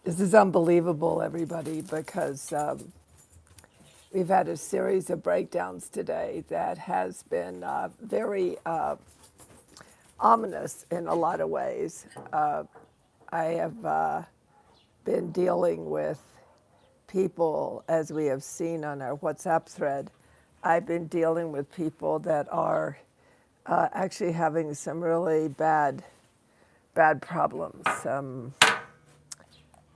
This is unbelievable, everybody, because we've had a series of breakdowns today that has been very ominous in a lot of ways. I have been dealing with people, as we have seen on our WhatsApp thread. I've been dealing with people that are actually having some really bad problems,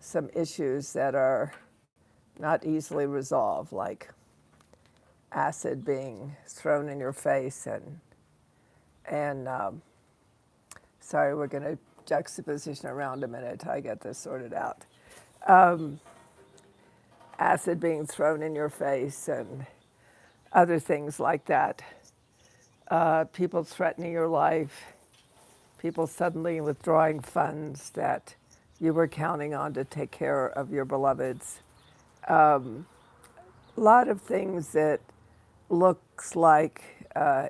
some issues that are not easily resolved, like acid being thrown in your face and sorry, we're going to juxtaposition around a minute till I get this sorted out. Acid being thrown in your face and other things like that. People threatening your life, people suddenly withdrawing funds that you were counting on to take care of your beloveds. A lot of things that looks like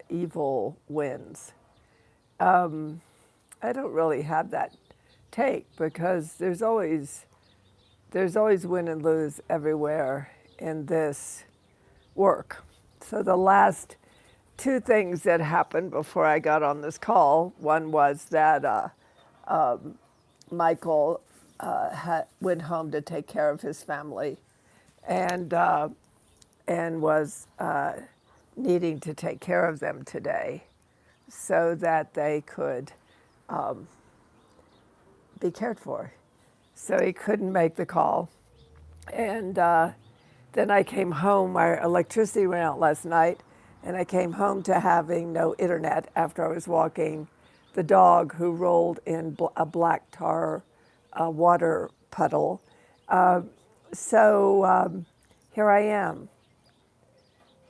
evil wins. I don't really have that take because there's always win and lose everywhere in this work. So the last two things that happened before I got on this call, one was that Michael went home to take care of his family, and was needing to take care of them today, so that they could be cared for. So he couldn't make the call. And then I came home. Our electricity went out last night, and I came home to having no internet after I was walking the dog who rolled in a black tar water puddle. So here I am.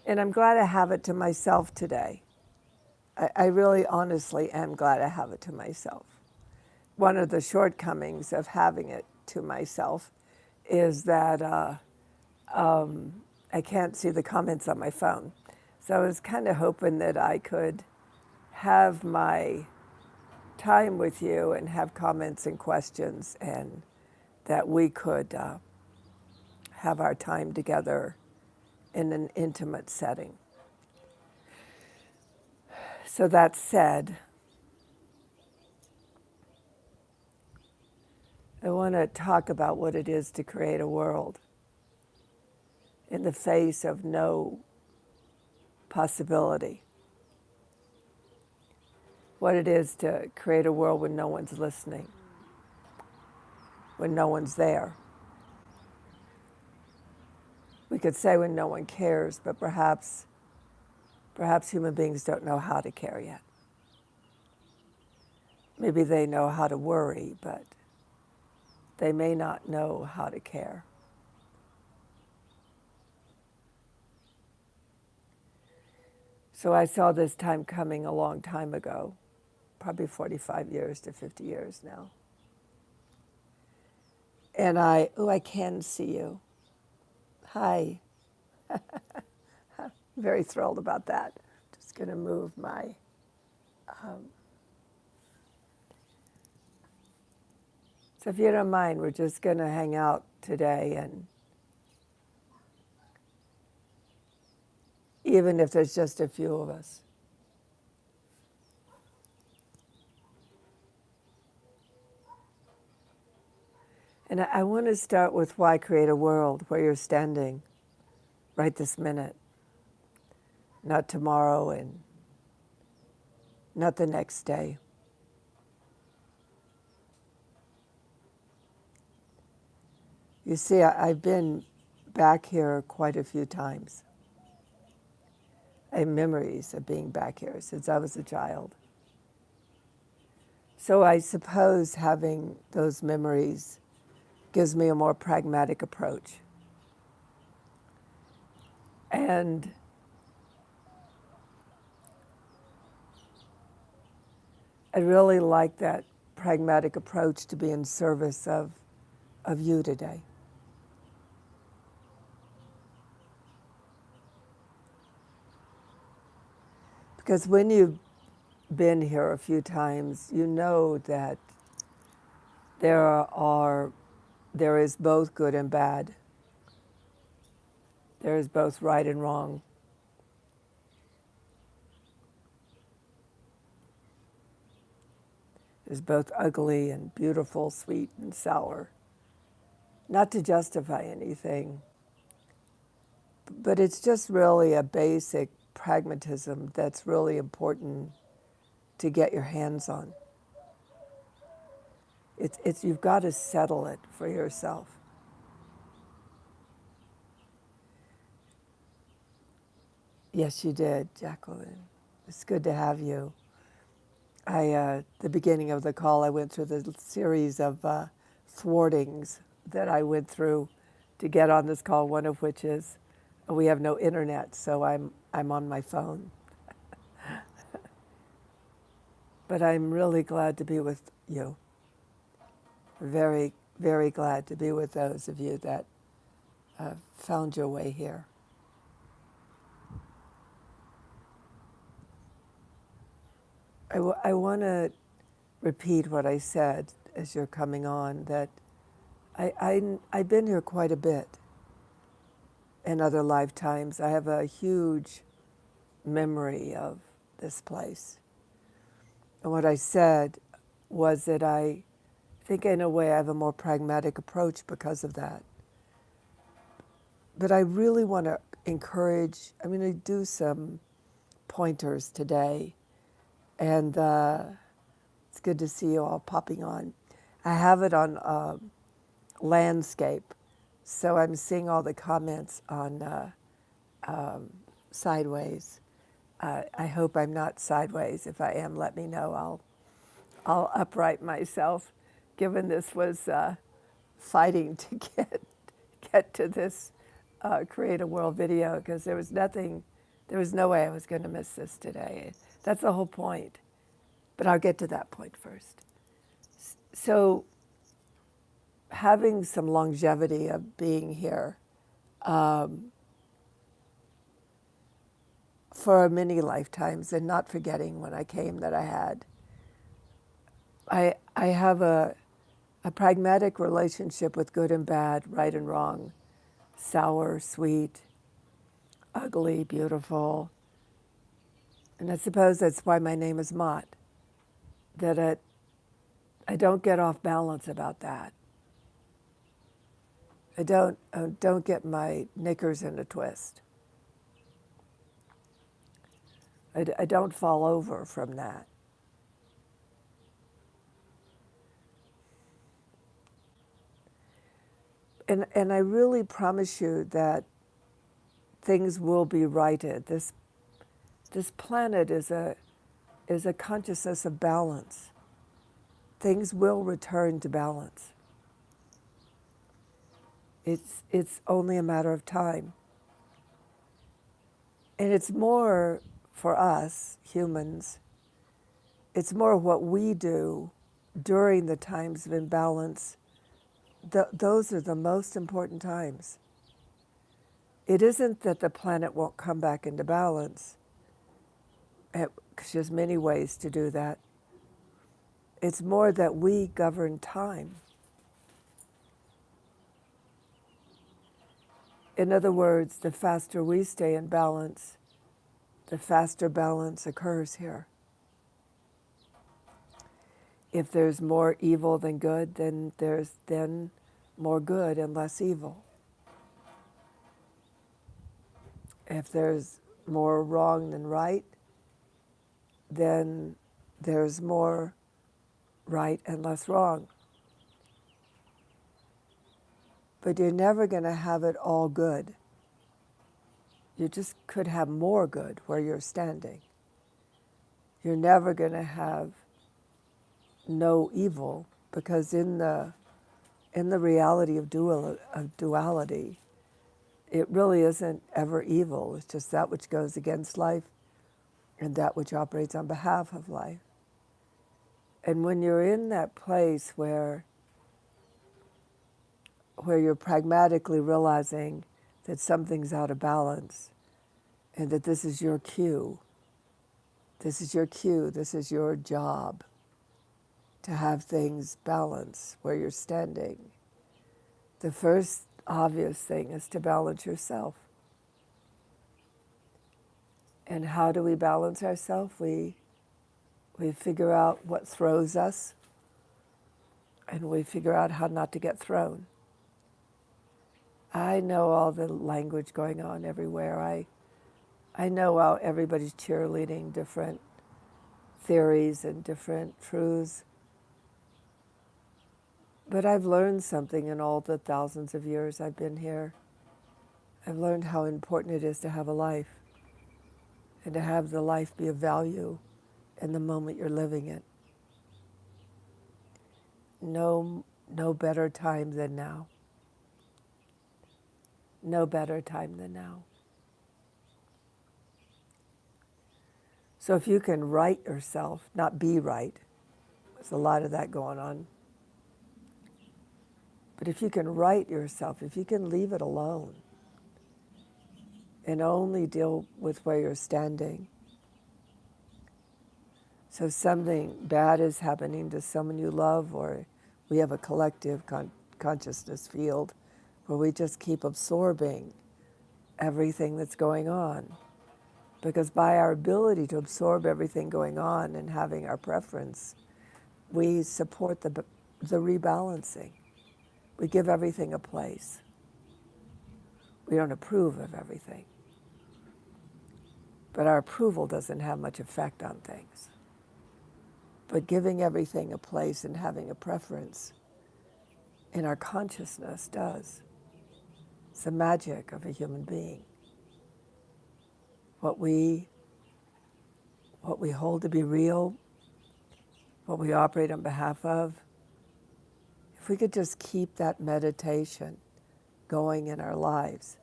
And I'm glad I have it to myself today. I really honestly am glad I have it to myself. One of the shortcomings of having it to myself is that I can't see the comments on my phone. So I was kind of hoping that I could have my time with you and have comments and questions, and that we could have our time together in an intimate setting. So that said, I want to talk about what it is to create a world in the face of no possibility. What it is to create a world when no one's listening, when no one's there. We could say when no one cares, but perhaps human beings don't know how to care yet. Maybe they know how to worry, but they may not know how to care. So I saw this time coming a long time ago, probably 45 years to 50 years now. And I can see you. Hi. I'm very thrilled about that. Just going to move my. So if you don't mind, we're just going to hang out today, and even if there's just a few of us. And I want to start with why create a world where you're standing right this minute, not tomorrow and not the next day. You see, I've been back here quite a few times. I have memories of being back here since I was a child. So I suppose having those memories gives me a more pragmatic approach. And I really like that pragmatic approach to be in service of you today. Because when you've been here a few times, you know that there are there is both good and bad. There is both right and wrong. There's both ugly and beautiful, sweet and sour. Not to justify anything, but it's just really a basic pragmatism that's really important to get your hands on. It's you've got to settle it for yourself. Yes, you did, Jacqueline. It's good to have you. The beginning of the call, I went through the series of thwartings that I went through to get on this call. One of which is we have no internet, so I'm on my phone. But I'm really glad to be with you. Very, very glad to be with those of you that found your way here. I want to repeat what I said as you're coming on, that I've been here quite a bit in other lifetimes. I have a huge memory of this place. And what I said was that I think in a way I have a more pragmatic approach because of that. But I really want to encourage, I'm going to do some pointers today. And it's good to see you all popping on. I have it on landscape, so I'm seeing all the comments on sideways. I hope I'm not sideways. If I am, let me know. I'll upright myself, given this was fighting to get to this Create a World video, because there was no way I was going to miss this today. That's the whole point. But I'll get to that point first. So having some longevity of being here for many lifetimes, and not forgetting when I came that I have a pragmatic relationship with good and bad, right and wrong, sour, sweet, ugly, beautiful. And I suppose that's why my name is Mott, that I don't get off balance about that. I don't get my knickers in a twist. I don't fall over from that. And I really promise you that things will be righted. This planet is a consciousness of balance. Things will return to balance. It's only a matter of time. And it's more for us humans, it's more what we do during the times of imbalance. Those are the most important times. It isn't that the planet won't come back into balance, because there's many ways to do that. It's more that we govern time. In other words, the faster we stay in balance, the faster balance occurs here. If there's more evil than good, then there's more good and less evil. If there's more wrong than right, then there's more right and less wrong. But you're never going to have it all good. You just could have more good where you're standing. You're never going to have no evil, because in the reality of duality, it really isn't ever evil. It's just that which goes against life and that which operates on behalf of life. And when you're in that place where you're pragmatically realizing that something's out of balance and that this is your cue, this is your job to have things balance where you're standing, The first obvious thing is to balance yourself. And how do we balance ourselves? We figure out what throws us, and we figure out how not to get thrown. I know all the language going on everywhere. I know how everybody's cheerleading different theories and different truths. But I've learned something in all the thousands of years I've been here. I've learned how important it is to have a life and to have the life be of value in the moment you're living it. No better time than now. No better time than now. So if you can right yourself, not be right, there's a lot of that going on. But if you can right yourself, if you can leave it alone and only deal with where you're standing. So if something bad is happening to someone you love, or we have a collective consciousness field where we just keep absorbing everything that's going on. Because by our ability to absorb everything going on and having our preference, we support the rebalancing. We give everything a place. We don't approve of everything. But our approval doesn't have much effect on things. But giving everything a place and having a preference in our consciousness does. It's the magic of a human being. What we hold to be real, what we operate on behalf of, if we could just keep that meditation going in our lives,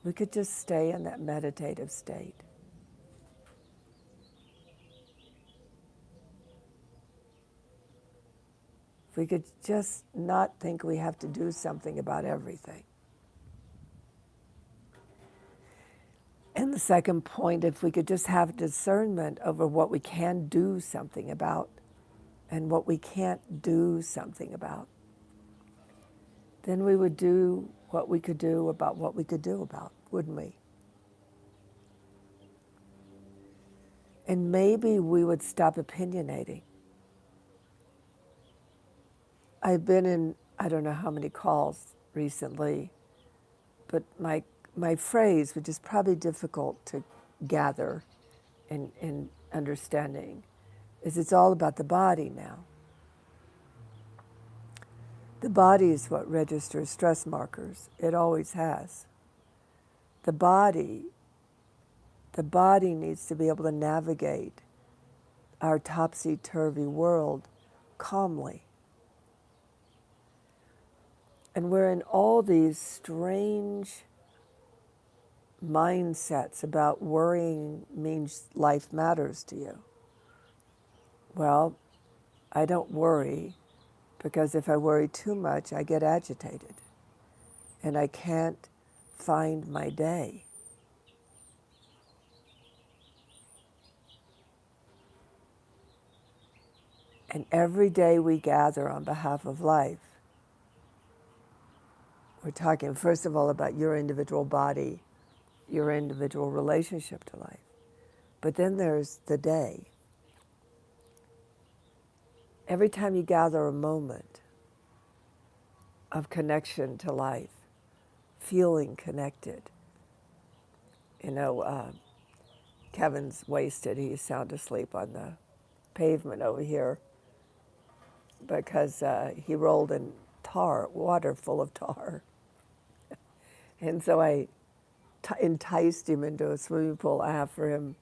we could just stay in that meditative state. If we could just not think we have to do something about everything. And the second point, if we could just have discernment over what we can do something about and what we can't do something about, then we would do what we could do about what we could do about, wouldn't we? And maybe we would stop opinionating. I've been in, I don't know how many calls recently, but my phrase, which is probably difficult to gather in understanding, is it's all about the body now. The body is what registers stress markers. It always has. The body needs to be able to navigate our topsy-turvy world calmly. And we're in all these strange mindsets about worrying means life matters to you. Well, I don't worry because if I worry too much, I get agitated and I can't find my day. And every day we gather on behalf of life, we're talking, first of all, about your individual body, your individual relationship to life. But then there's the day. Every time you gather a moment of connection to life, feeling connected. Kevin's wasted. He's sound asleep on the pavement over here because he rolled in water full of tar. And so I enticed him into a swimming pool I have for him,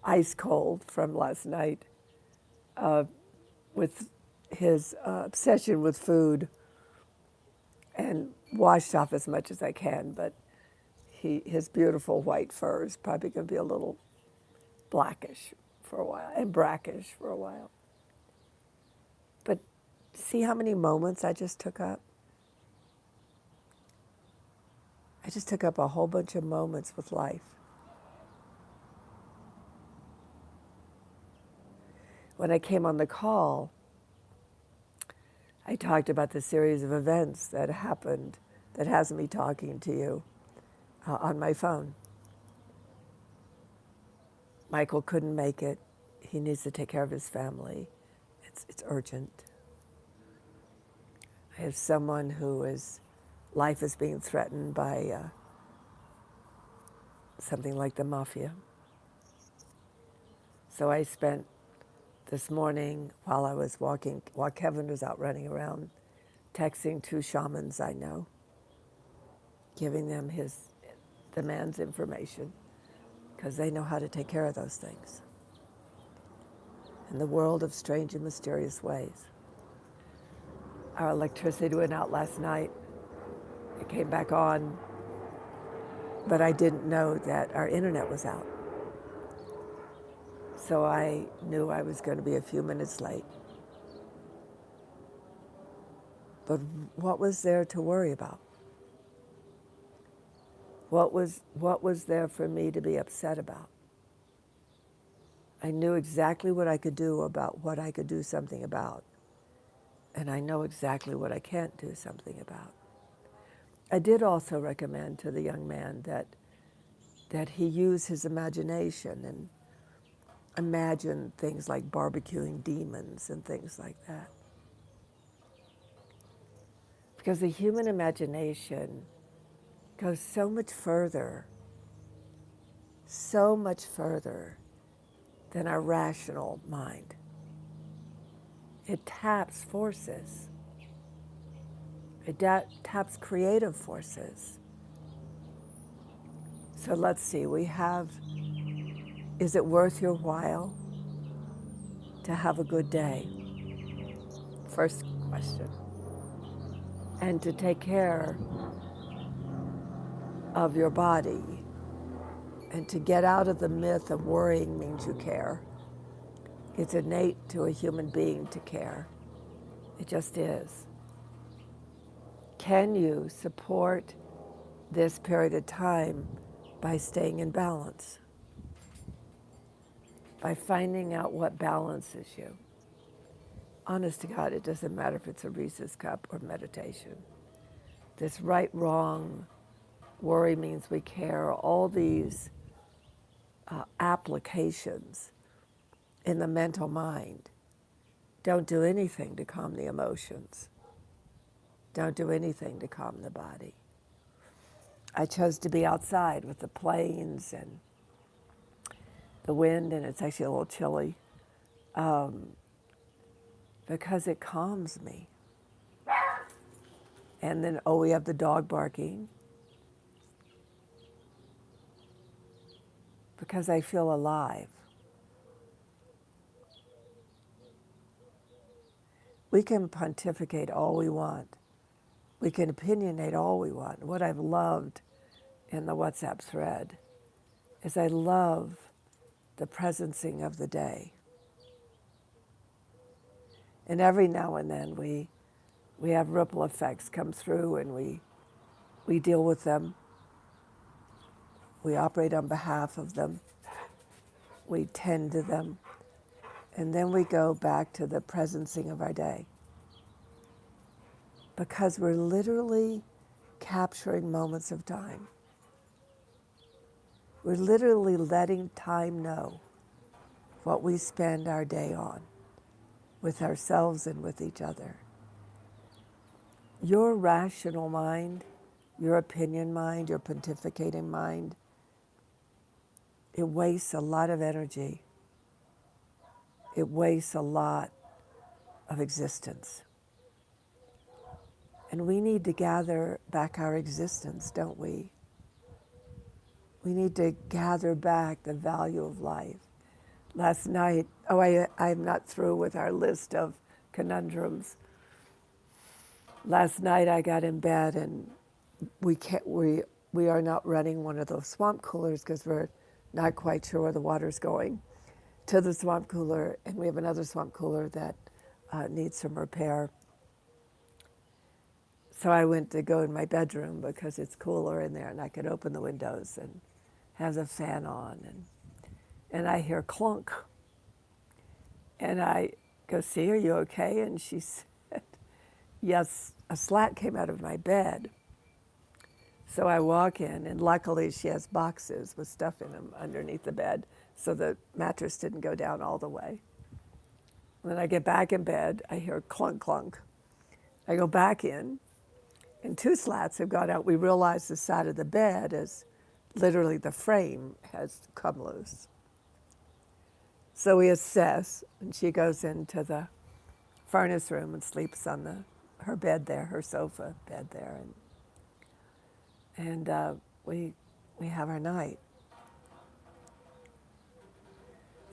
ice cold from last night, with his obsession with food, and washed off as much as I can, but his beautiful white fur is probably going to be a little blackish for a while and brackish for a while. But see how many moments I just took up? I just took up a whole bunch of moments with life. When I came on the call, I talked about the series of events that happened that has me talking to you on my phone. Michael couldn't make it. He needs to take care of his family. It's urgent. I have someone life is being threatened by something like the mafia. So I spent this morning while Kevin was out running around, texting 2 shamans I know, giving them the man's information, because they know how to take care of those things. In the world of strange and mysterious ways. Our electricity went out last night. It came back on, but I didn't know that our internet was out. So I knew I was going to be a few minutes late. But what was there to worry about? What was there for me to be upset about? I knew exactly what I could do about what I could do something about. And I know exactly what I can't do something about. I did also recommend to the young man that he use his imagination and imagine things like barbecuing demons and things like that. Because the human imagination goes so much further than our rational mind. It taps forces. It taps creative forces. So let's see, is it worth your while to have a good day? First question. And to take care of your body and to get out of the myth of worrying means you care. It's innate to a human being to care. It just is. Can you support this period of time by staying in balance? By finding out what balances you? Honest to God, it doesn't matter if it's a Reese's cup or meditation. This right, wrong, worry means we care, all these applications in the mental mind don't do anything to calm the emotions. Don't do anything to calm the body. I chose to be outside with the planes and the wind, and it's actually a little chilly, because it calms me. And then, we have the dog barking, because I feel alive. We can pontificate all we want. We can opinionate all we want. What I've loved in the WhatsApp thread is I love the presencing of the day. And every now and then we have ripple effects come through, and we deal with them. We operate on behalf of them. We tend to them. And then we go back to the presencing of our day. Because we're literally capturing moments of time. We're literally letting time know what we spend our day on with ourselves and with each other. Your rational mind, your opinion mind, your pontificating mind, it wastes a lot of energy. It wastes a lot of existence. And we need to gather back our existence, don't we? We need to gather back the value of life. Last night, I'm not through with our list of conundrums. Last night I got in bed, and we are not running one of those swamp coolers because we're not quite sure where the water's going to the swamp cooler, and we have another swamp cooler that needs some repair. So I went to go in my bedroom because it's cooler in there, and I could open the windows and have the fan on, and I hear clunk. And I go, "See, are you okay?" And she said, yes, a slat came out of my bed. So I walk in, and luckily she has boxes with stuff in them underneath the bed, so the mattress didn't go down all the way. When I get back in bed, I hear clunk, clunk. I go back in, and two slats have got out. We realize the side of the bed is literally the frame has come loose. So we assess, and she goes into the furnace room and sleeps on her bed there, her sofa bed there, and we have our night.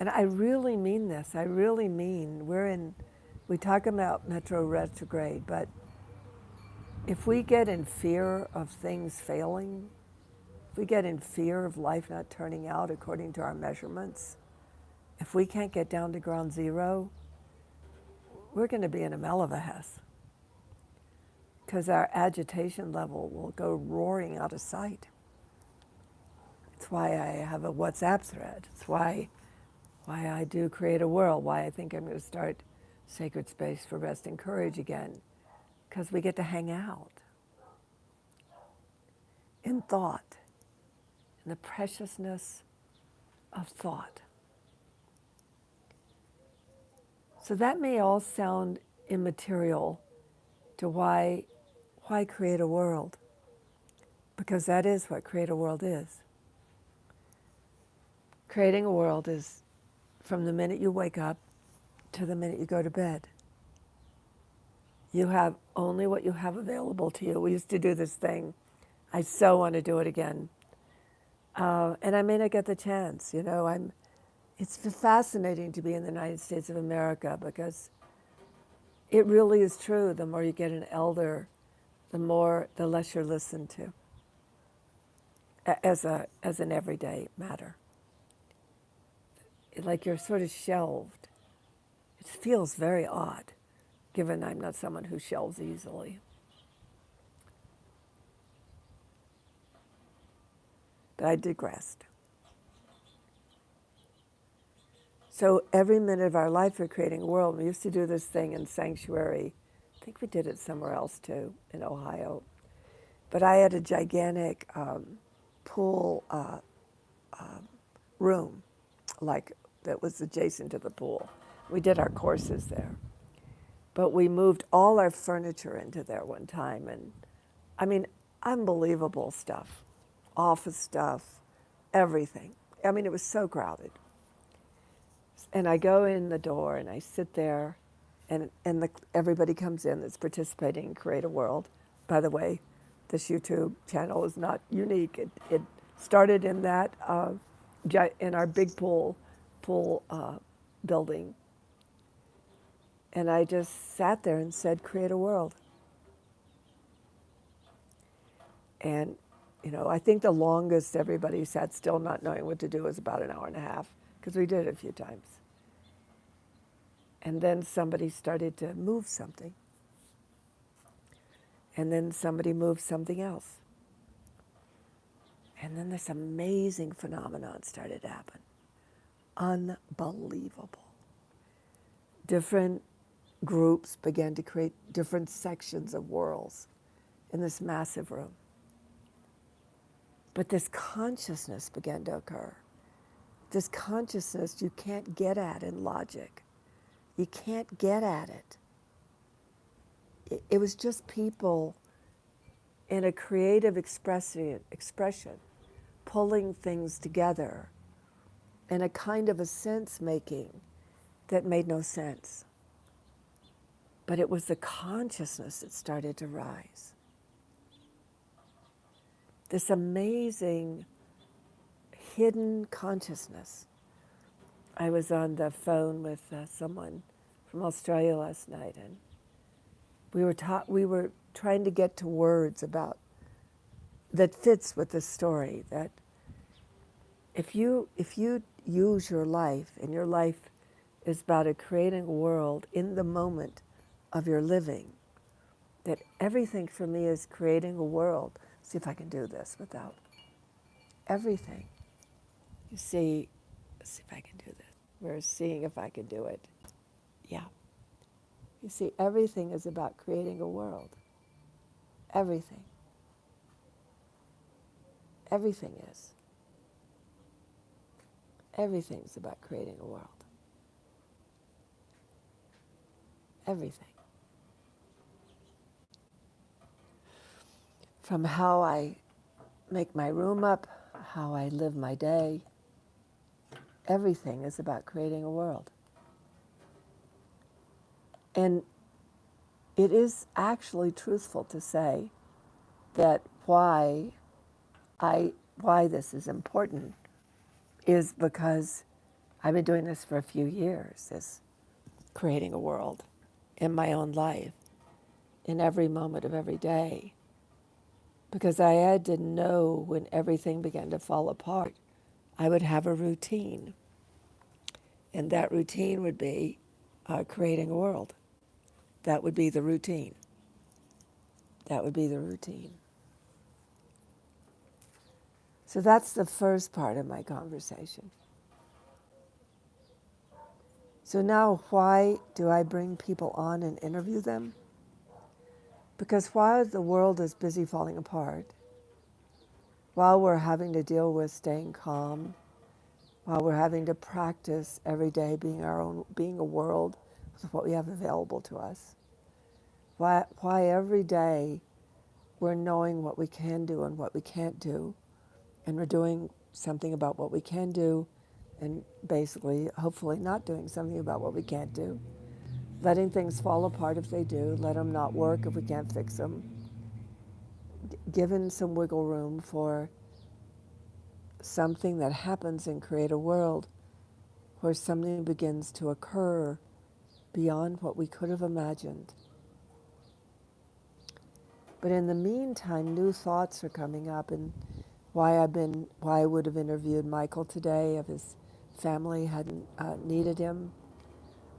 And I really mean this. I really mean we talk about Metro retrograde, but if we get in fear of things failing, if we get in fear of life not turning out according to our measurements, if we can't get down to ground zero, we're going to be in a mellavahas because our agitation level will go roaring out of sight. It's why I have a WhatsApp thread. It's why I do Create a World, why I think I'm going to start Sacred Space for Rest and Courage again, because we get to hang out in thought, in the preciousness of thought. So that may all sound immaterial to why Create a World, because that is what Create a World is. Creating a world is from the minute you wake up to the minute you go to bed. You have only what you have available to you. We used to do this thing. I so want to do it again. And I may not get the chance, It's fascinating to be in the United States of America because it really is true. The more you get an elder, the less you're listened to as an everyday matter. Like you're sort of shelved. It feels very odd, given I'm not someone who shelves easily. But I digressed. So every minute of our life we're creating a world. We used to do this thing in Sanctuary. I think we did it somewhere else too, in Ohio. But I had a gigantic pool room, like that was adjacent to the pool. We did our courses there. But we moved all our furniture into there one time, and I mean, unbelievable stuff, office stuff, everything. I mean, it was so crowded. And I go in the door and I sit there, and everybody comes in that's participating in Create a World. By the way, this YouTube channel is not unique. It started in that in our big pool building. And I just sat there and said, Create a World. And, I think the longest everybody sat still not knowing what to do was about an hour and a half, because we did it a few times. And then somebody started to move something. And then somebody moved something else. And then this amazing phenomenon started to happen. Unbelievable. Different groups began to create different sections of worlds in this massive room. But this consciousness began to occur. This consciousness you can't get at in logic. You can't get at it. It was just people in a creative expression, pulling things together in a kind of a sense making that made no sense. But it was the consciousness that started to rise. This amazing hidden consciousness. I was on the phone with someone from Australia last night, and we were trying to get to words about that fits with this story, that if you use your life, and your life is about creating a world in the moment of your living, that everything for me is creating a world. See if I can do this without everything. You see, let's see if I can do this. We're seeing if I can do it. Yeah. You see, everything is about creating a world. Everything. Everything is. Everything's about creating a world. Everything. From how I make my room up, how I live my day, everything is about creating a world. And it is actually truthful to say that why this is important is because I've been doing this for a few years, is creating a world in my own life, in every moment of every day. Because I had to know when everything began to fall apart, I would have a routine. And that routine would be creating a world. That would be the routine. That would be the routine. So that's the first part of my conversation. So now, why do I bring people on and interview them? Because while the world is busy falling apart, while we're having to deal with staying calm, while we're having to practice every day being a world with what we have available to us, why every day we're knowing what we can do and what we can't do, and we're doing something about what we can do, and basically, hopefully, not doing something about what we can't do. Letting things fall apart if they do, let them not work if we can't fix them. Given some wiggle room for something that happens and create a world where something begins to occur beyond what we could have imagined. But in the meantime, new thoughts are coming up, and why I would have interviewed Michael today if his family hadn't needed him.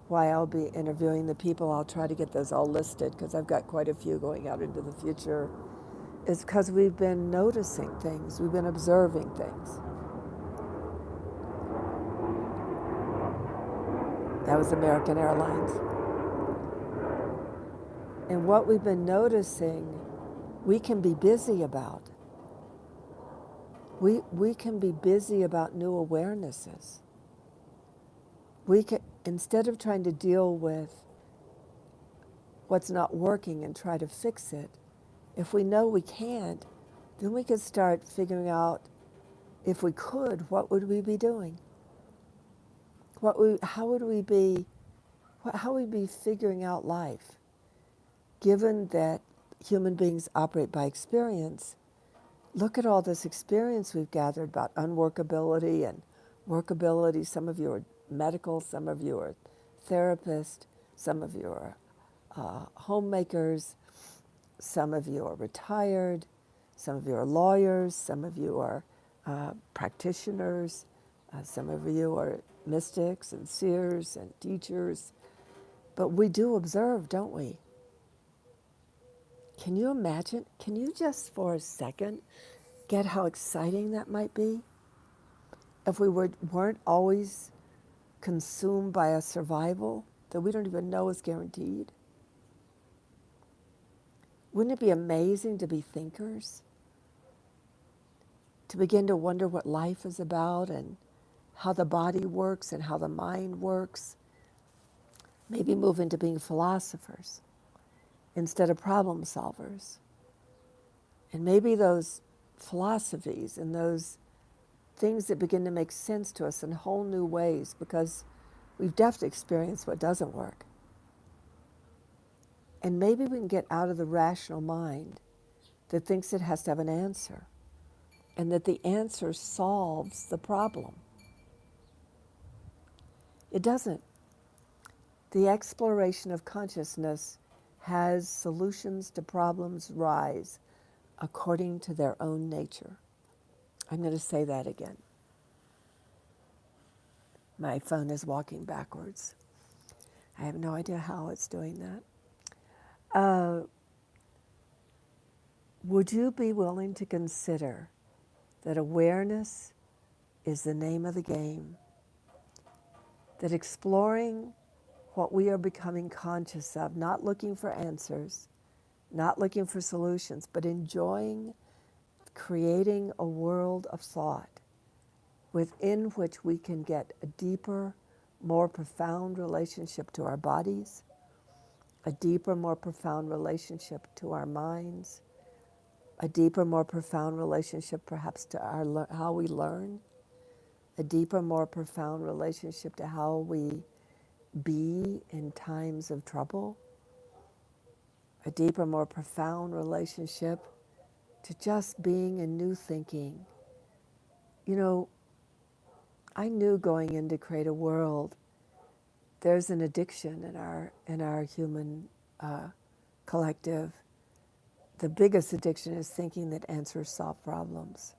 Why I'll be interviewing the people. I'll try to get those all listed because I've got quite a few going out into the future. Is because we've been noticing things, we've been observing things. That was American Airlines. And what we've been noticing, we can be busy about. We can be busy about new awarenesses. We can, instead of trying to deal with what's not working and try to fix it, if we know we can't, then we could start figuring out, if we could, what would we be doing? How would we be figuring out life? Given that human beings operate by experience, look at all this experience we've gathered about unworkability and workability. Some of you are medical, some of you are therapists, some of you are homemakers, some of you are retired, some of you are lawyers, some of you are practitioners, some of you are mystics and seers and teachers. But we do observe, don't we? Can you imagine? Can you just for a second get how exciting that might be? If we weren't always consumed by a survival that we don't even know is guaranteed. Wouldn't it be amazing to be thinkers? To begin to wonder what life is about and how the body works and how the mind works. Maybe move into being philosophers instead of problem solvers. And maybe those philosophies and those things that begin to make sense to us in whole new ways because we've definitely experienced what doesn't work. And maybe we can get out of the rational mind that thinks it has to have an answer and that the answer solves the problem. It doesn't. The exploration of consciousness has solutions to problems rise according to their own nature. I'm going to say that again. My phone is walking backwards. I have no idea how it's doing that. Would you be willing to consider that awareness is the name of the game? That exploring what we are becoming conscious of, not looking for answers, not looking for solutions, but enjoying creating a world of thought within which we can get a deeper, more profound relationship to our bodies, a deeper, more profound relationship to our minds, a deeper, more profound relationship perhaps to how we learn, a deeper, more profound relationship to how we be in times of trouble, a deeper, more profound relationship to just being and new thinking. You know, I knew going in to create a world, there's an addiction in our human collective. The biggest addiction is thinking that answers solve problems.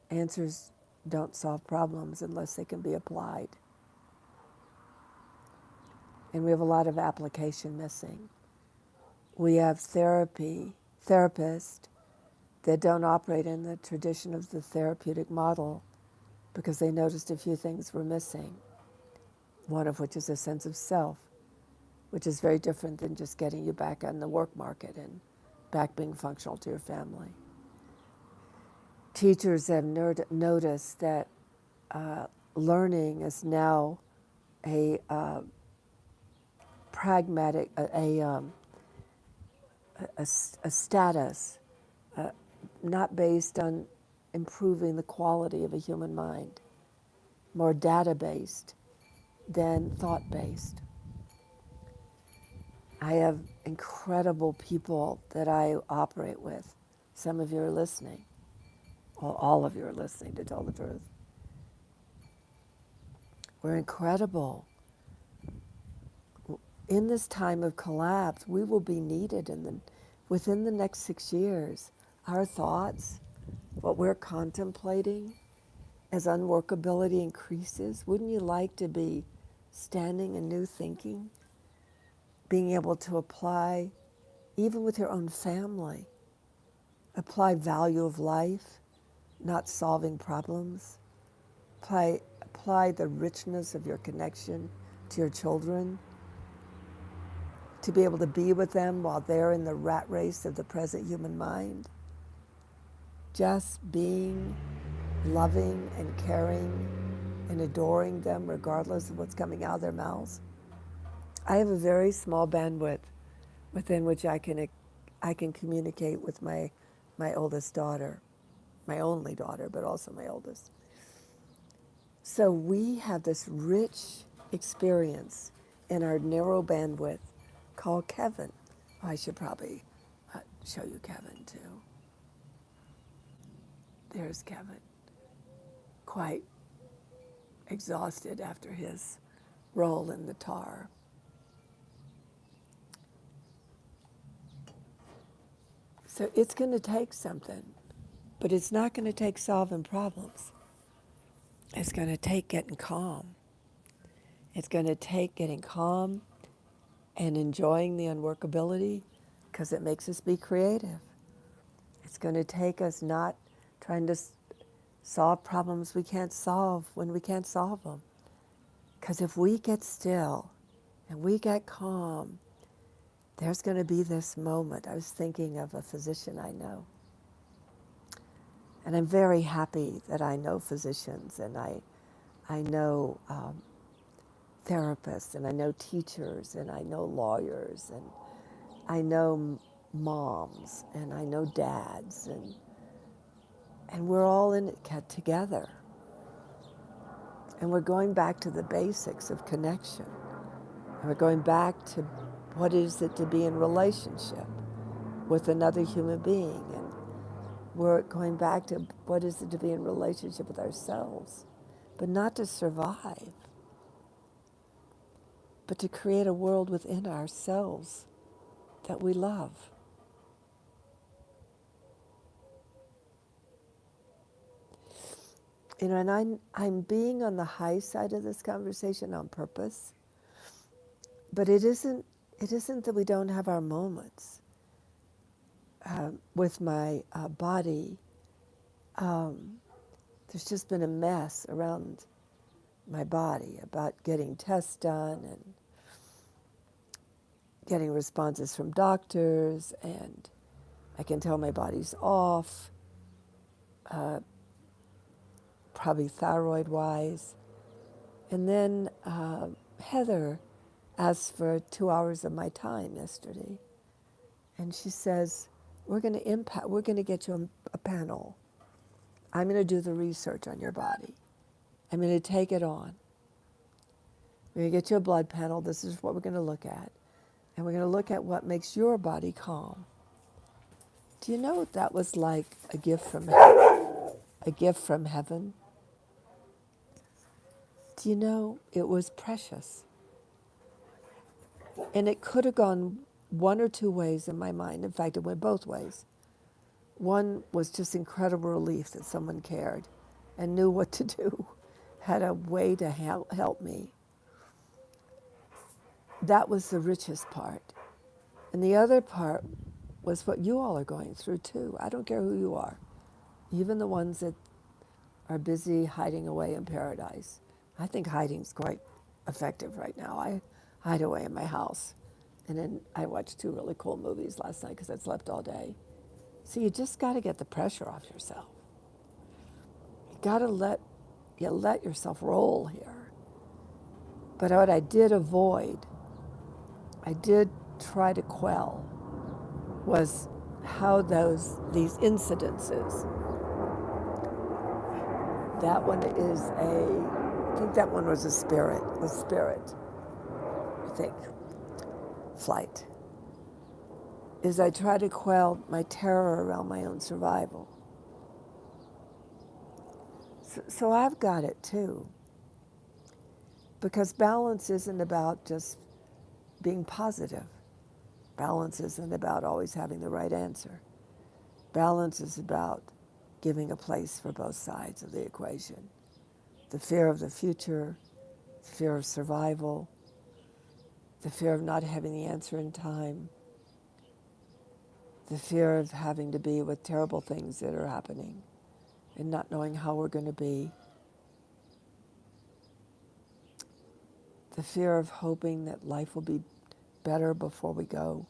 Answers don't solve problems unless they can be applied. And we have a lot of application missing. We have therapists that don't operate in the tradition of the therapeutic model because they noticed a few things were missing, one of which is a sense of self, which is very different than just getting you back on the work market and back being functional to your family. Teachers have noticed that learning is now a pragmatic, a status, not based on improving the quality of a human mind, more data-based than thought-based. I have incredible people that I operate with. Some of you are listening. Well, all of you are listening, to tell the truth. We're incredible. In this time of collapse, we will be needed within the next 6 years. Our thoughts, what we're contemplating as unworkability increases, wouldn't you like to be standing in new thinking? Being able to apply, even with your own family, apply value of life, not solving problems. Apply the richness of your connection to your children, to be able to be with them while they're in the rat race of the present human mind. Just being loving and caring and adoring them regardless of what's coming out of their mouths. I have a very small bandwidth within which I can communicate with my oldest daughter, my only daughter, but also my oldest. So we have this rich experience in our narrow bandwidth called Kevin. I should probably show you Kevin too. There's Kevin, quite exhausted after his role in the tar. So it's going to take something, but it's not going to take solving problems. It's going to take getting calm. It's going to take getting calm and enjoying the unworkability because it makes us be creative. It's going to take us not trying to solve problems we can't solve when we can't solve them. Because if we get still and we get calm, there's going to be this moment. I was thinking of a physician I know. And I'm very happy that I know physicians and I know therapists and I know teachers and I know lawyers and I know moms and I know dads and we're all in it together. And we're going back to the basics of connection. And we're going back to what is it to be in relationship with another human being. And we're going back to what is it to be in relationship with ourselves, but not to survive, but to create a world within ourselves that we love. You know, and I'm being on the high side of this conversation on purpose, but it isn't that we don't have our moments. With my body, there's just been a mess around my body about getting tests done, and getting responses from doctors, and I can tell my body's off, probably thyroid-wise. And then Heather asked for 2 hours of my time yesterday. And she says, we're going to get you a panel. I'm going to do the research on your body. I'm going to take it on. We're going to get you a blood panel. This is what we're going to look at. And we're going to look at what makes your body calm. Do you know that was like a gift from a gift from heaven? Do you know it was precious? And it could have gone one or two ways in my mind. In fact, it went both ways. One was just incredible relief that someone cared and knew what to do, had a way to help me. That was the richest part. And the other part was what you all are going through too. I don't care who you are, even the ones that are busy hiding away in paradise. I think hiding's quite effective right now. I hide away in my house. And then I watched 2 really cool movies last night because I slept all day. So you just got to get the pressure off yourself. You got to let yourself roll here. But what I did avoid, I did try to quell, was how these incidences. That one is I think that one was the spirit, I think, flight. Is I try to quell my terror around my own survival. So I've got it too. Because balance isn't about just being positive. Balance isn't about always having the right answer. Balance is about giving a place for both sides of the equation. The fear of the future, the fear of survival, the fear of not having the answer in time, the fear of having to be with terrible things that are happening and not knowing how we're going to be, the fear of hoping that life will be better before we go,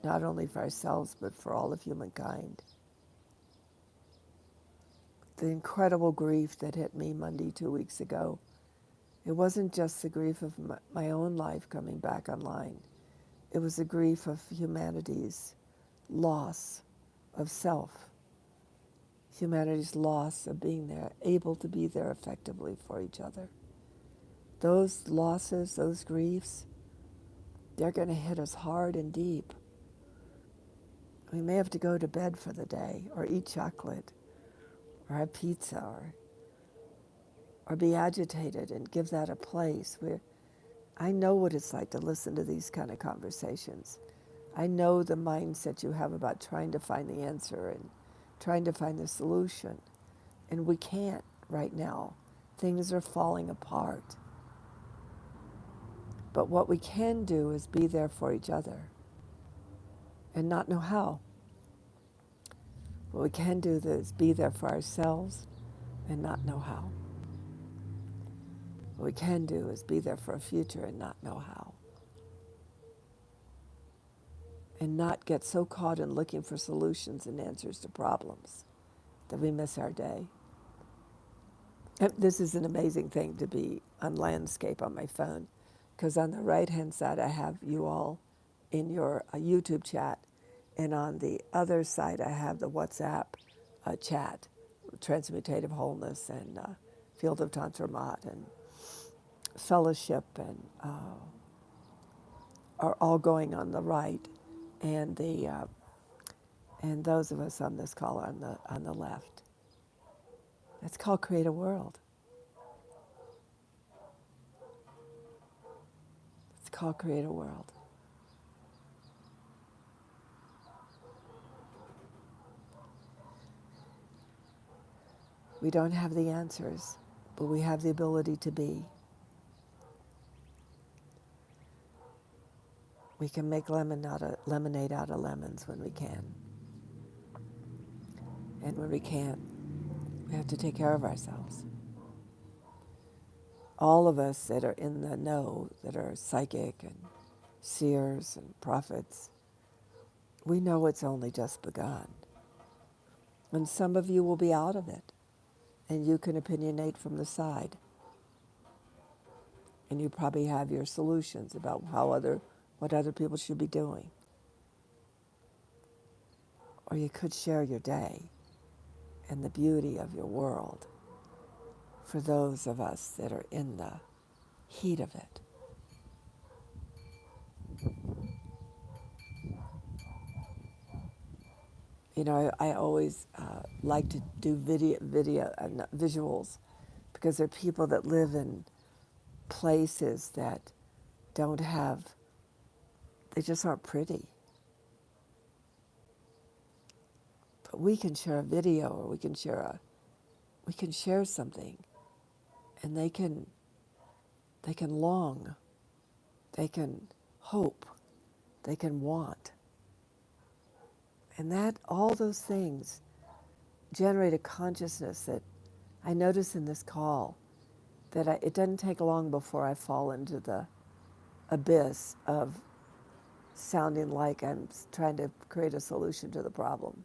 not only for ourselves, but for all of humankind. The incredible grief that hit me Monday 2 weeks ago, it wasn't just the grief of my own life coming back online. It was the grief of humanity's loss of self, humanity's loss of being there, able to be there effectively for each other. Those losses, those griefs, they're going to hit us hard and deep. We may have to go to bed for the day, or eat chocolate, or have pizza, or be agitated and give that a place where I know what it's like to listen to these kind of conversations. I know the mindset you have about trying to find the answer and trying to find the solution. And we can't right now. Things are falling apart. But what we can do is be there for each other and not know how. What we can do is be there for ourselves and not know how. What we can do is be there for a future and not know how. And not get so caught in looking for solutions and answers to problems that we miss our day. And this is an amazing thing to be on landscape on my phone, because on the right-hand side I have you all in your YouTube chat, and on the other side I have the WhatsApp chat, Transmutative Wholeness and Field of Tantra Mat and Fellowship and are all going on the right, and and those of us on this call are on the left. It's called Create a World. It's called Create a World. We don't have the answers, but we have the ability to be. We can make lemonade out of lemons when we can. And when we can't, we have to take care of ourselves. All of us that are in the know, that are psychic and seers and prophets, we know it's only just begun. And some of you will be out of it, and you can opinionate from the side. And you probably have your solutions about what other people should be doing. Or you could share your day and the beauty of your world for those of us that are in the heat of it. You know, I always like to do visuals, because there are people that live in places that don't have, they just aren't pretty. But we can share a video, or we can share something, and they can long, they can hope, they can want. And that, all those things generate a consciousness that I notice in this call, that it doesn't take long before I fall into the abyss of sounding like I'm trying to create a solution to the problem.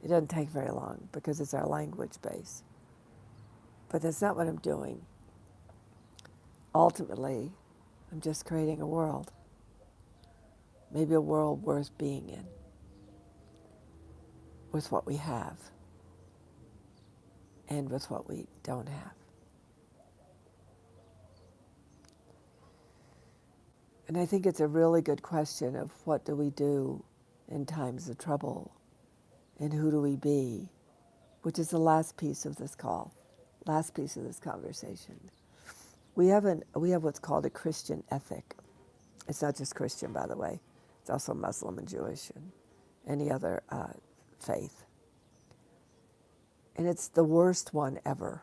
It doesn't take very long because it's our language base. But that's not what I'm doing. Ultimately, I'm just creating a world. Maybe a world worth being in with what we have and with what we don't have. And I think it's a really good question of what do we do in times of trouble, and who do we be, which is the last piece of this call, last piece of this conversation. We have what's called a Christian ethic. It's not just Christian, by the way. It's also Muslim and Jewish and any other faith. And it's the worst one ever.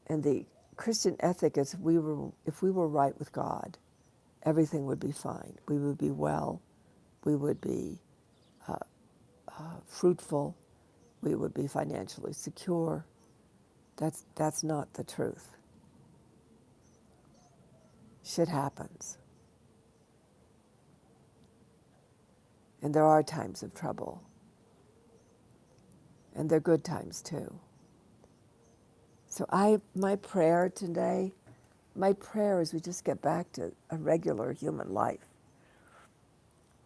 And the Christian ethic is if we were right with God, everything would be fine. We would be well. We would be fruitful. We would be financially secure. That's not the truth. Shit happens. And there are times of trouble. And they're good times too. So my prayer today, my prayer is we just get back to a regular human life.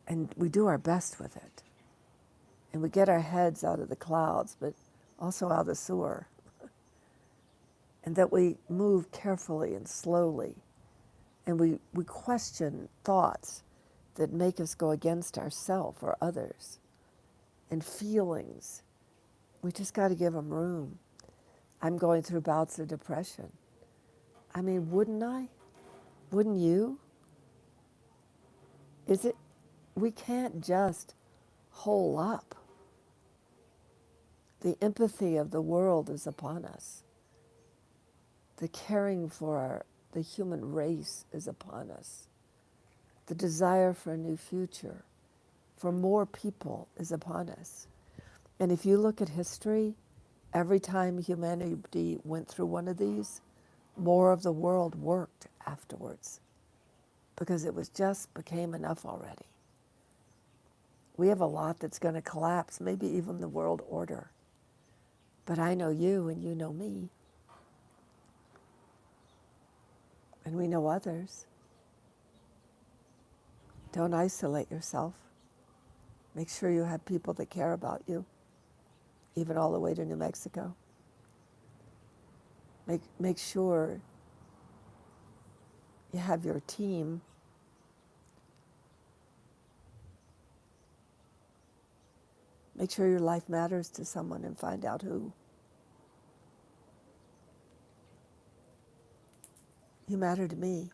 And we do our best with it. And we get our heads out of the clouds, but also out of the sewer. And that we move carefully and slowly. And we question thoughts that make us go against ourselves or others. And feelings. We just got to give them room. I'm going through bouts of depression. I mean, wouldn't I? Wouldn't you? We can't just hole up. The empathy of the world is upon us. The caring for the human race is upon us. The desire for a new future, for more people is upon us. And if you look at history, every time humanity went through one of these, more of the world worked afterwards because it became enough already. We have a lot that's going to collapse, maybe even the world order. But I know you and you know me. And we know others. Don't isolate yourself. Make sure you have people that care about you, even all the way to New Mexico. Make sure you have your team. Make sure your life matters to someone and find out who. You matter to me.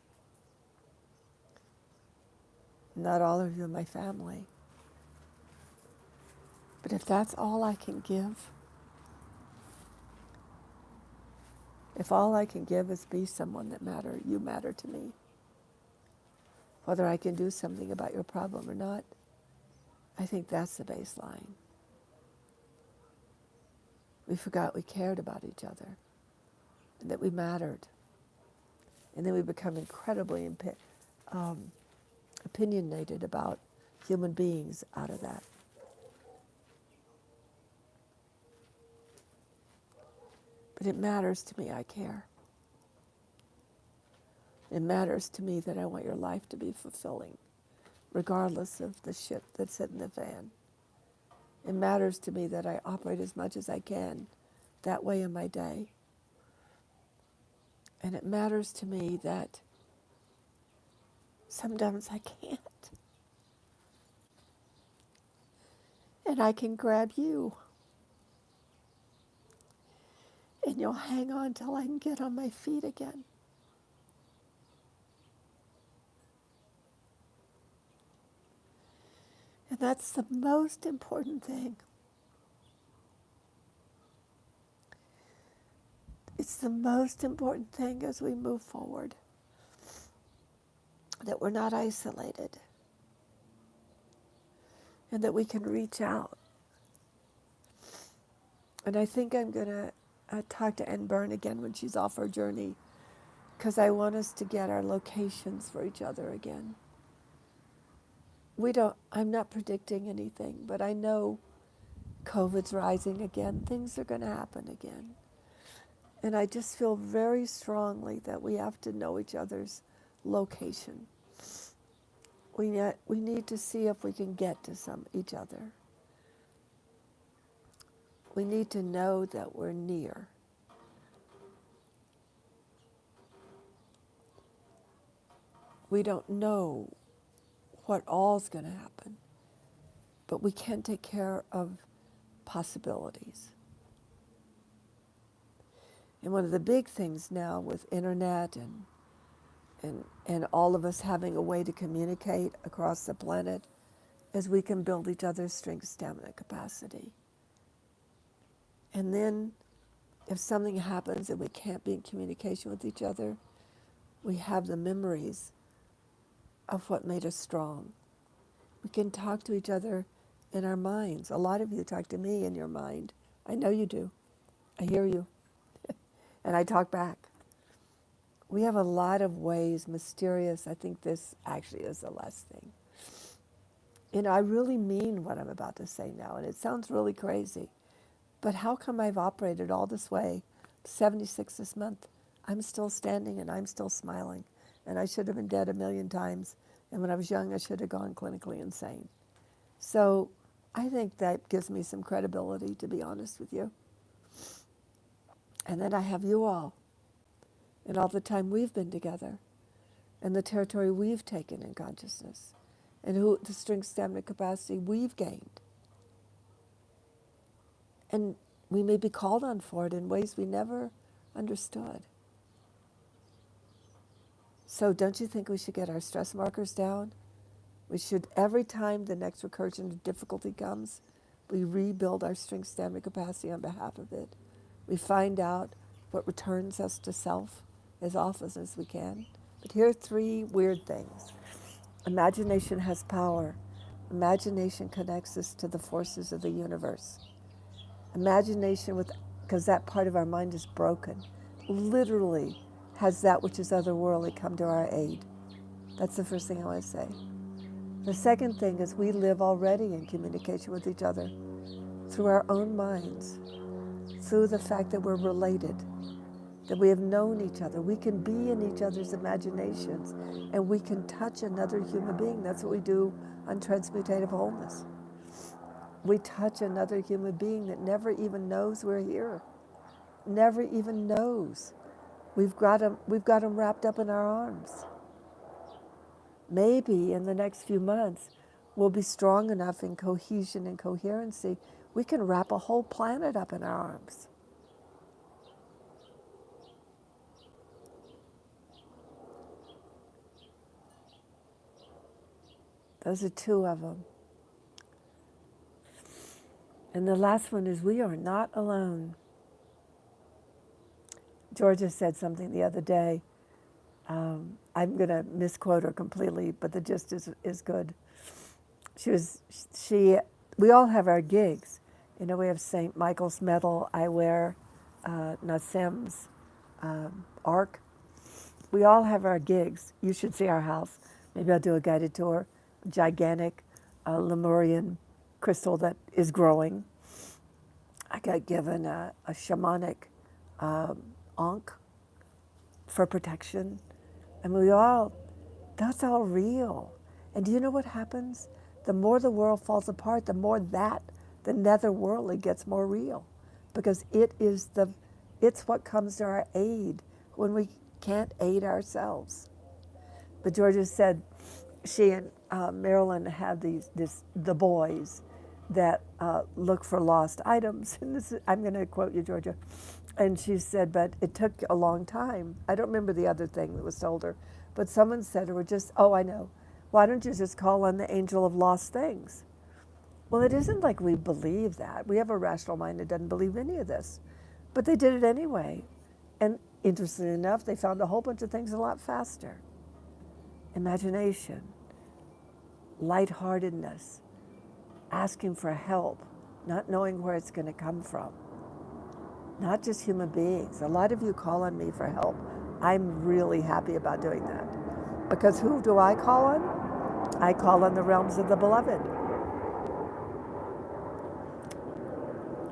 Not all of you are my family. But if that's all I can give, if all I can give is be someone that you matter to me, whether I can do something about your problem or not, I think that's the baseline. We forgot we cared about each other and that we mattered. And then we become incredibly opinionated about human beings out of that. But it matters to me, I care. It matters to me that I want your life to be fulfilling, regardless of the shit that's in the fan. It matters to me that I operate as much as I can that way in my day. And it matters to me that sometimes I can't. And I can grab you. And you'll hang on till I can get on my feet again. And that's the most important thing. It's the most important thing as we move forward, that we're not isolated and that we can reach out. And I think I'm going to talk to Ann Byrne again when she's off her journey, because I want us to get our locations for each other again. I'm not predicting anything, but I know COVID's rising again. Things are going to happen again. And I just feel very strongly that we have to know each other's location. We need to see if we can get to each other. We need to know that we're near. We don't know what all's going to happen, but we can take care of possibilities. And one of the big things now with internet and all of us having a way to communicate across the planet is we can build each other's strength, stamina, capacity. And then if something happens and we can't be in communication with each other, we have the memories of what made us strong. We can talk to each other in our minds. A lot of you talk to me in your mind. I know you do. I hear you. And I talk back. We have a lot of ways, mysterious. I think this actually is the last thing. I really mean what I'm about to say now, and it sounds really crazy. But how come I've operated all this way, 76 this month? I'm still standing and I'm still smiling. And I should have been dead a million times. And when I was young, I should have gone clinically insane. So I think that gives me some credibility, to be honest with you. And then I have you all, and all the time we've been together, and the territory we've taken in consciousness, and the strength, stamina, capacity we've gained. And we may be called on for it in ways we never understood. So don't you think we should get our stress markers down? We should, every time the next recursion of difficulty comes, we rebuild our strength, stamina, capacity on behalf of it. We find out what returns us to self as often as we can. But here are three weird things. Imagination has power. Imagination connects us to the forces of the universe. Imagination, because that part of our mind is broken, literally has that which is otherworldly come to our aid. That's the first thing I want to say. The second thing is we live already in communication with each other through our own minds, through the fact that we're related, that we have known each other. We can be in each other's imaginations, and we can touch another human being. That's what we do on Transmutative Wholeness. We touch another human being that never even knows we're here, never even knows. We've got them wrapped up in our arms. Maybe in the next few months, we'll be strong enough in cohesion and coherency, we can wrap a whole planet up in our arms. Those are two of them. And the last one is we are not alone. Georgia said something the other day. I'm going to misquote her completely, but the gist is good. We all have our gigs. We have St. Michael's Medal. I wear Nassim's arc. we all have our gigs. You should see our house. Maybe I'll do a guided tour. Gigantic Lemurian crystal that is growing. I got given a shamanic ankh for protection. And that's all real. And do you know what happens? The more the world falls apart, the more the netherworldly gets more real. Because it's what comes to our aid when we can't aid ourselves. But Georgia said she and Marilyn have the boys that look for lost items. And I'm going to quote you, Georgia. And she said, but it took a long time. I don't remember the other thing that was told her, but someone said to her I know. Why don't you just call on the angel of lost things? Well, it isn't like we believe that. We have a rational mind that doesn't believe any of this. But they did it anyway. And interestingly enough, they found a whole bunch of things a lot faster. Imagination, lightheartedness, asking for help, not knowing where it's going to come from. Not just human beings. A lot of you call on me for help. I'm really happy about doing that. Because who do I call on? I call on the realms of the beloved.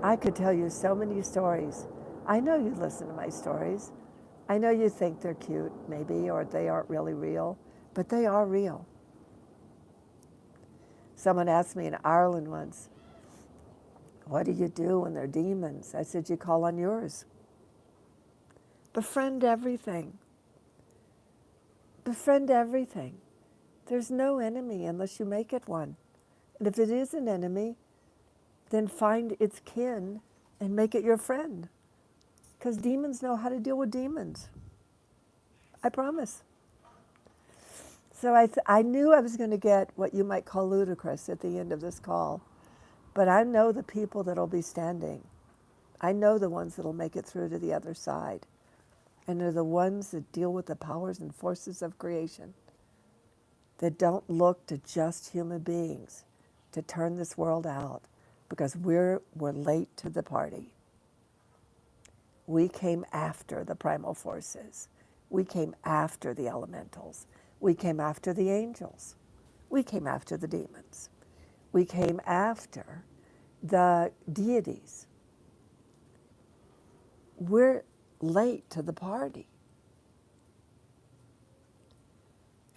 I could tell you so many stories. I know you listen to my stories. I know you think they're cute, maybe, or they aren't really real, but they are real. Someone asked me in Ireland once, what do you do when they're demons? I said, you call on yours. Befriend everything. Befriend everything. There's no enemy unless you make it one. And if it is an enemy, then find its kin and make it your friend. Because demons know how to deal with demons. I promise. So I knew I was going to get what you might call ludicrous at the end of this call. But I know the people that'll be standing. I know the ones that'll make it through to the other side. And they're the ones that deal with the powers and forces of creation, that don't look to just human beings to turn this world out, because we're late to the party. We came after the primal forces. We came after the elementals. We came after the angels. We came after the demons. We came after the deities. We're late to the party.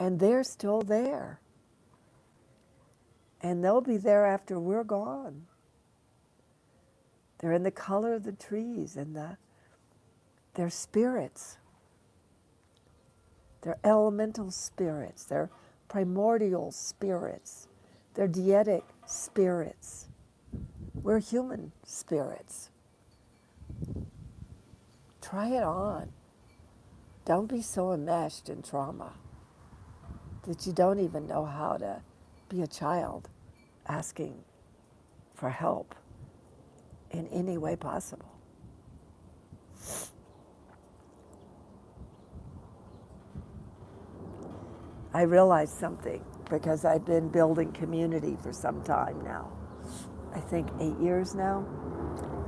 And they're still there. And they'll be there after we're gone. They're in the color of the trees and they're spirits. They're elemental spirits. They're primordial spirits. They're deitic spirits. We're human spirits. Try it on. Don't be so enmeshed in trauma that you don't even know how to be a child asking for help in any way possible. I realized something because I've been building community for some time now. I think 8 years now.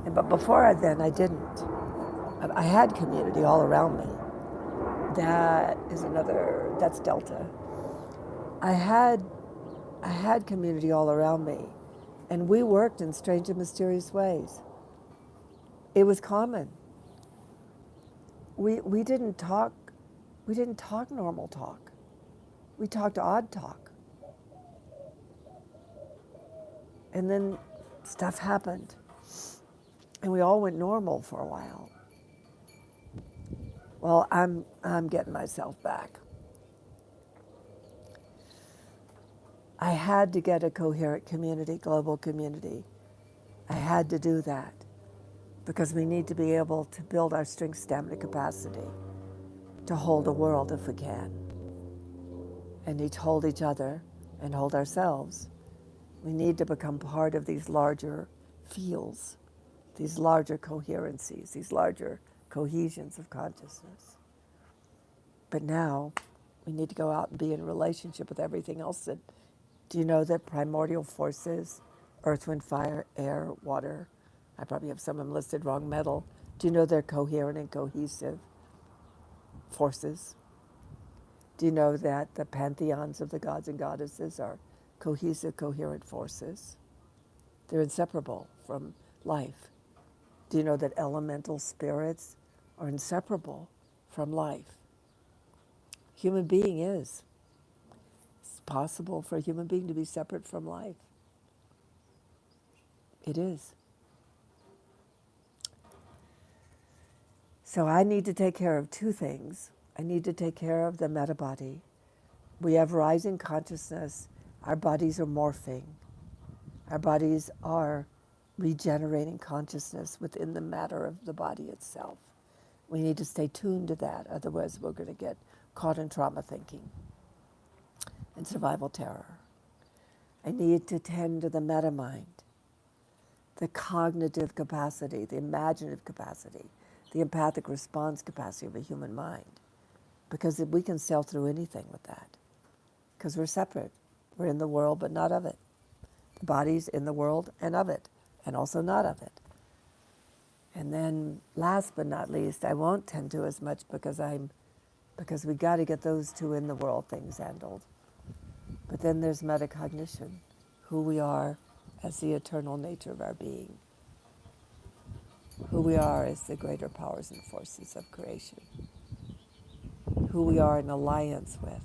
But before then, I didn't. I had community all around me. That's Delta. I had community all around me, and we worked in strange and mysterious ways. It was common. We didn't talk normal talk. We talked odd talk. And then stuff happened, and we all went normal for a while. Well, I'm getting myself back. I had to get a coherent community, global community. I had to do that because we need to be able to build our strength, stamina, capacity to hold the world if we can. And need to hold each other and hold ourselves. We need to become part of these larger fields, these larger coherencies, these larger cohesions of consciousness. But now we need to go out and be in relationship with everything else. Do you know that primordial forces, earth, wind, fire, air, water, I probably have some of them listed wrong, metal, do you know they're coherent and cohesive forces? Do you know that the pantheons of the gods and goddesses are cohesive, coherent forces? They're inseparable from life. Do you know that elemental spirits are inseparable from life? Human being is. It's possible for a human being to be separate from life. It is. So I need to take care of two things. I need to take care of the meta body. We have rising consciousness. Our bodies are morphing. Our bodies are regenerating consciousness within the matter of the body itself. We need to stay tuned to that, otherwise we're going to get caught in trauma thinking and survival terror. I need to tend to the meta mind, the cognitive capacity, the imaginative capacity, the empathic response capacity of a human mind, because we can sail through anything with that, because we're separate. We're in the world, but not of it. The body's in the world and of it, and also not of it. And then last but not least, I won't tend to as much because we got to get those two in the world things handled. But then there's metacognition, who we are as the eternal nature of our being, who we are as the greater powers and forces of creation, who we are in alliance with.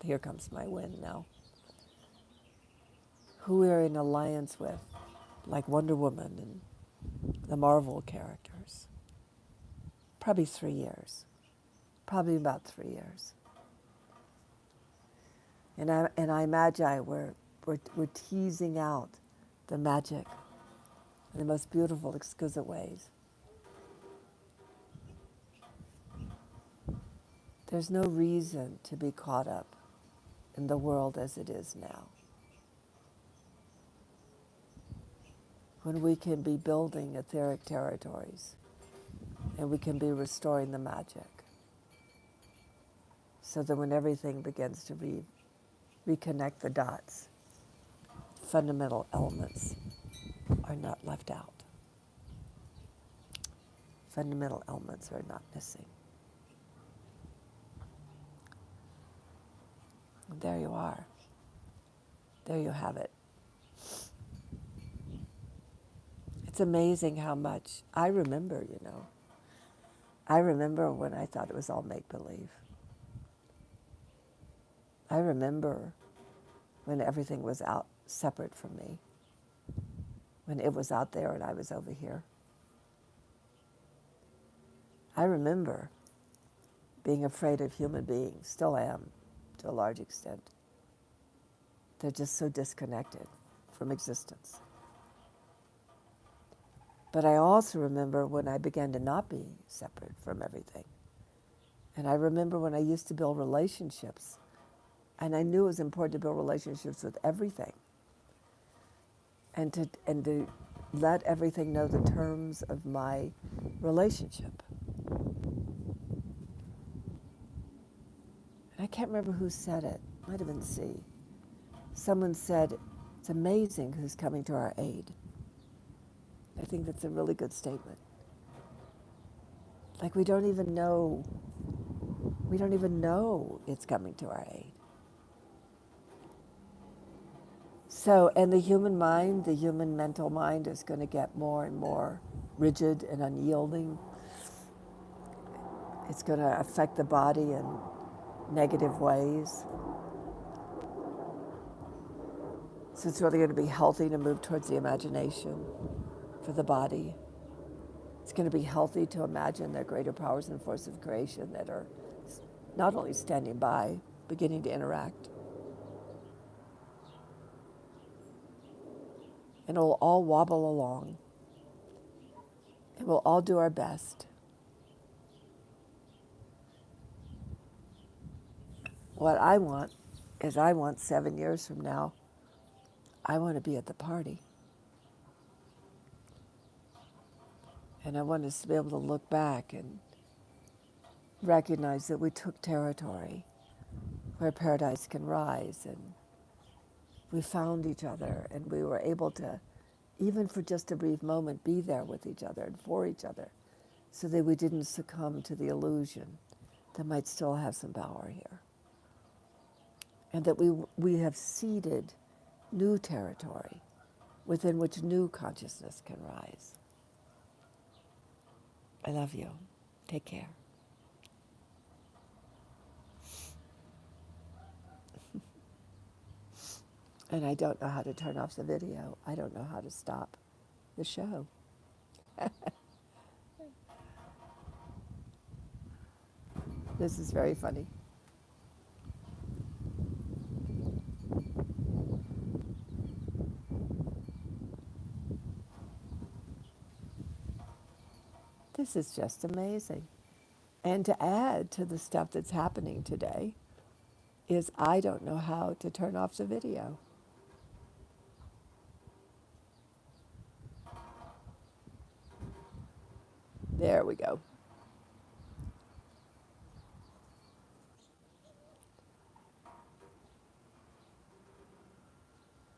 Here comes my wind now. Who we are in alliance with, like Wonder Woman and the Marvel characters. Probably 3 years. Probably about 3 years. And I Magi, we're teasing out the magic in the most beautiful, exquisite ways. There's no reason to be caught up in the world as it is now, when we can be building etheric territories and we can be restoring the magic, so that when everything begins to reconnect the dots, fundamental elements are not left out. Fundamental elements are not missing. And there you are. There you have it. It's amazing how much I remember, I remember when I thought it was all make-believe. I remember when everything was out separate from me, when it was out there and I was over here. I remember being afraid of human beings, still am to a large extent. They're just so disconnected from existence. But I also remember when I began to not be separate from everything. And I remember when I used to build relationships, and I knew it was important to build relationships with everything, and to let everything know the terms of my relationship. And I can't remember who said it. Might have been C. Someone said, "It's amazing who's coming to our aid." I think that's a really good statement. Like we don't even know it's coming to our aid. So, and the human mind, the human mental mind is going to get more and more rigid and unyielding. It's going to affect the body in negative ways. So it's really going to be healthy to move towards the imagination for the body. It's going to be healthy to imagine the greater powers and forces of creation that are not only standing by, beginning to interact. And it'll all wobble along. And we'll all do our best. What I want is 7 years from now, I want to be at the party. And I want us to be able to look back and recognize that we took territory where paradise can rise, and we found each other, and we were able to, even for just a brief moment, be there with each other and for each other, so that we didn't succumb to the illusion that might still have some power here. and that we have seeded new territory within which new consciousness can rise. I love you. Take care. And I don't know how to turn off the video. I don't know how to stop the show. This is very funny. This is just amazing. And to add to the stuff that's happening today is I don't know how to turn off the video. There we go.